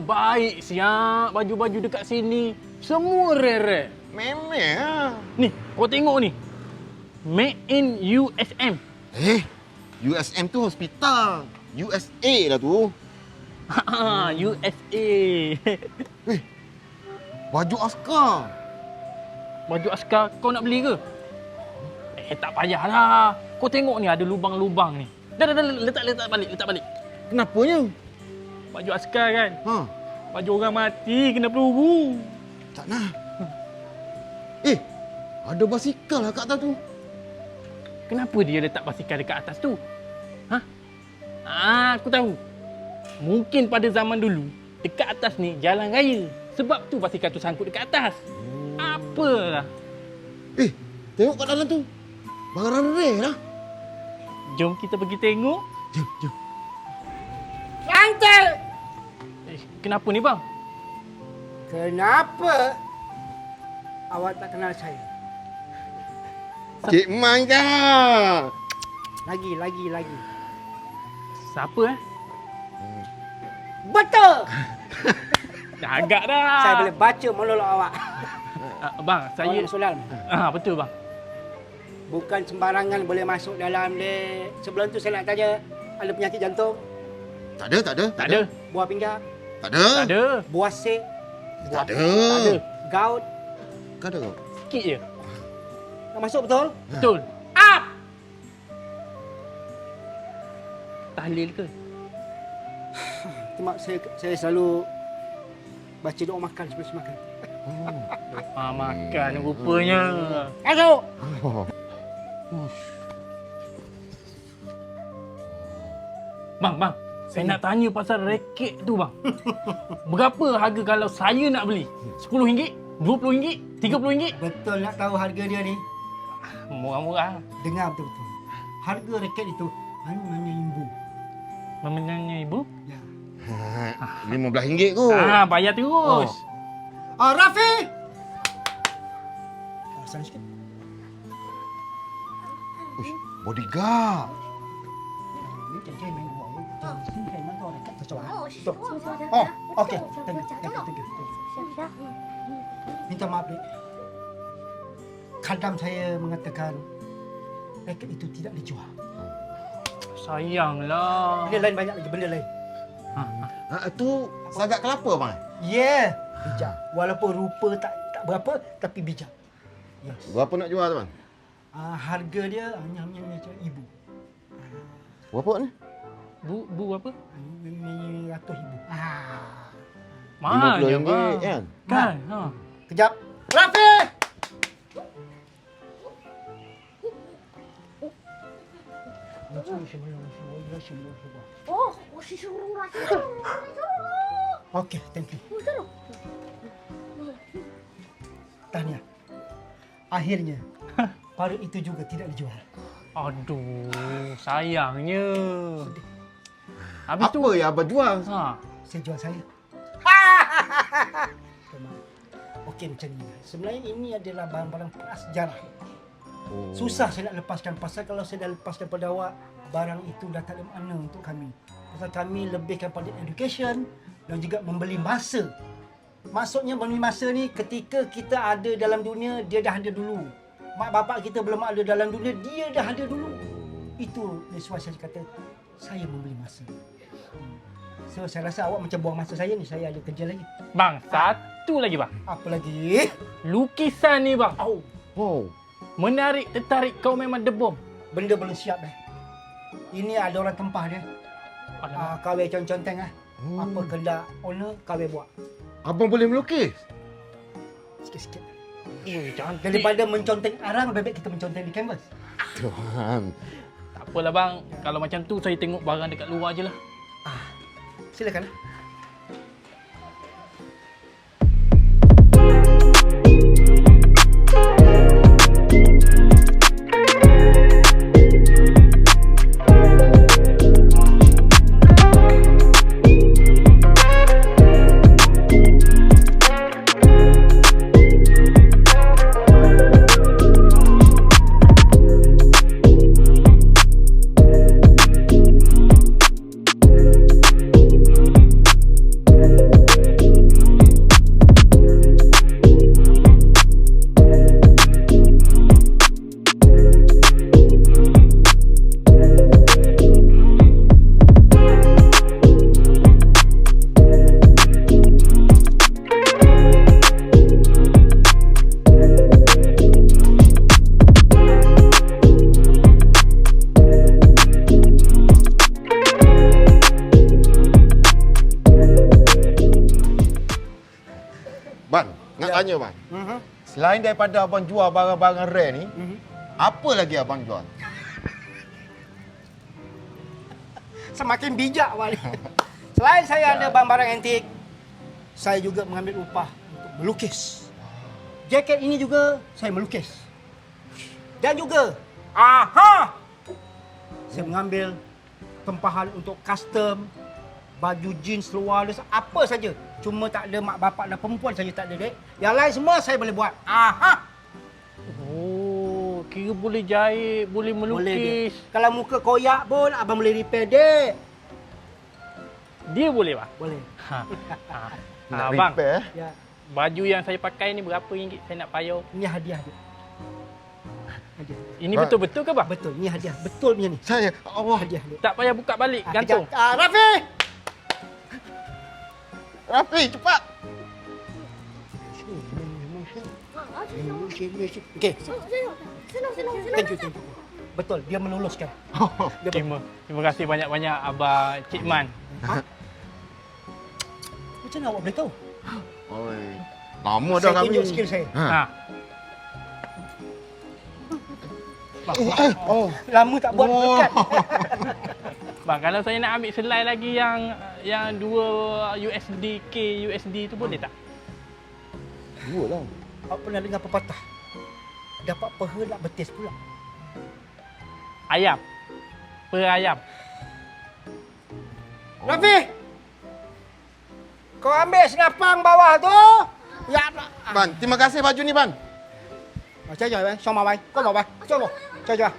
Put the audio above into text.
Baik siap. Baju-baju dekat sini semua rare. Memang lah. Ni, kau tengok ni. Made in USM. USM tu hospital. USA lah tu. USA. Baju askar. Baju askar kau nak beli ke? Tak payahlah. Kau tengok ni ada lubang-lubang ni. Dah, letak balik. Kenapanya? Baju askar kan? Ha, Baju orang mati kena peluru. tak nak. Ada basikal lah kat atas tu. Kenapa dia letak basikal dekat atas tu? Aku tahu. Mungkin pada zaman dulu, dekat atas ni jalan raya. Sebab tu basikal tu sangkut dekat atas. Apalah. Tengok kat dalam tu. Barang rare lah. Jom kita pergi tengok. Jom. Uncle! Kenapa ni bang? Kenapa awak tak kenal saya? Cik Man kah? Lagi. Siapa Betul! Dah agak dah. Saya boleh baca monolog awak. Bang, saya... Soalan. Betul bang. Bukan sembarangan boleh masuk dalam dek. Sebelum tu saya nak tanya, ada penyakit jantung? Tak ada. Tak ada. Buah pinggang? Tak ada. Tak ada. Buah sek? Tak ada. Tak ada. Gout? Tak ada. Sikit je. Nak masuk betul? Betul. Up! Tahlil ke? Mak saya selalu baca doa makan sebelum saya makan. Makan rupanya. Masuk! Bang. Saya nak tanya pasal raket tu bang. Berapa harga kalau saya nak beli? RM10? RM20? RM30? Betul nak tahu harga dia ni? Murah-murah. Dengar betul-betul. Harga raket itu hanya RM1,000. Memenangnya ibu? Ya. RM15 kot. Bayar terus. Rafi! Sana sikit. Uish, bodyguard. Ni jangan main buat. Sini saya mantau raket macam mana. 我是说的。 okey. Tengok. Minta maaf, Dek. Kadang saya mengatakan raket itu tidak dijual. Sayanglah. Benda lain banyak lagi, benda lain. Tu sagak kelapa bang? Yeah, bijak. Walaupun rupa tak berapa, tapi bijak. Yes. Berapa nak jual tu bang? Harga dia hanya macam RM1,000. Berapa ni? Bu apa? RM100,000. Mahal je RM50 bang. kan? Kan? Kejap. Rafi!哦，我是收入了，收入了。 Okey, thank you. Tahniah. Akhirnya, parut itu juga tidak dijual. Aduh, sayangnya. Habis Apa tu, yang abang jual? Saya jual saya. Okey, macam ni. Sebenarnya ini adalah barang-barang prasejarah. Susah saya nak lepaskan. Pasal kalau saya dah lepaskan pada awak, barang itu dah tak ada makna untuk kami. Pasal kami lebihkan pada education dan juga membeli masa. Maksudnya membeli masa ni ketika kita ada dalam dunia, dia dah ada dulu. Mak bapak kita belum ada dalam dunia, dia dah ada dulu. Itu sebab saya kata, saya membeli masa. So, saya rasa awak macam buang masa saya ni. Saya ada kerja lagi. bang, satu lagi bang. Apa lagi? Lukisan ni bang. Wow. Menarik, tertarik, kau memang debom. Benda belum siap dah. Ini ada orang tempah dia. Kawai conteng lah. Apa kehendak owner, kawai buat. Abang boleh melukis? Sikit-sikit. Cantik. Daripada menconteng arang, lebih baik kita menconteng di kanvas. Tuhan. Tak apalah bang. Kalau macam tu, saya tengok barang dekat luar je lah. Silakan. nak Ya. tanya bang. Mhm. Selain daripada abang jual barang-barang rare ni, Mhm. apa lagi abang jual? Semakin bijak Wali. Selain saya ada barang-barang antik, saya juga mengambil upah untuk melukis. Jaket ini juga saya melukis. Dan juga, saya mengambil tempahan untuk custom, baju jeans, seluar, apa saja. Cuma tak ada mak bapak dan perempuan saja tak ada, dek. Yang lain semua saya boleh buat. Oh, kira boleh jahit, boleh Boleh dia. melukis. Kalau muka koyak pun abang boleh repair, dek. Dia boleh bang? Boleh. Nak Bang, repair? Ya, baju yang saya pakai ni berapa ringgit saya nak payung? ini hadiah, dek. Hadiah. Ini Bang. betul-betul ke bang? Betul, ini hadiah. Betul punya ni. Saya, Allah. Hadiah, dek. Tak payah buka balik, gantung. Kejap. Rafi! Rafi, cepat. Okey, Senang. thank you. Betul, dia meluluskan. Dia Terima kasih banyak-banyak Abang Cik Man. Macam mana awak boleh tahu? Oi. Lama dah Saya kami. tunjuk skill saya. Ha. Oh. Lama tak buat dekat. Bang, kalau saya nak ambil selai lagi yang 2 USD tu boleh tak? Dua lah. Awak pernah dengar pepatah? Dapat peha nak betis pula. Ayam. Per ayam. Rafi! Kau ambil senapang bawah tu. Ya, Ban, terima kasih baju ni, Ban. Chơi rồi, xong mà mày, có một mày, cho một, chơi chưa?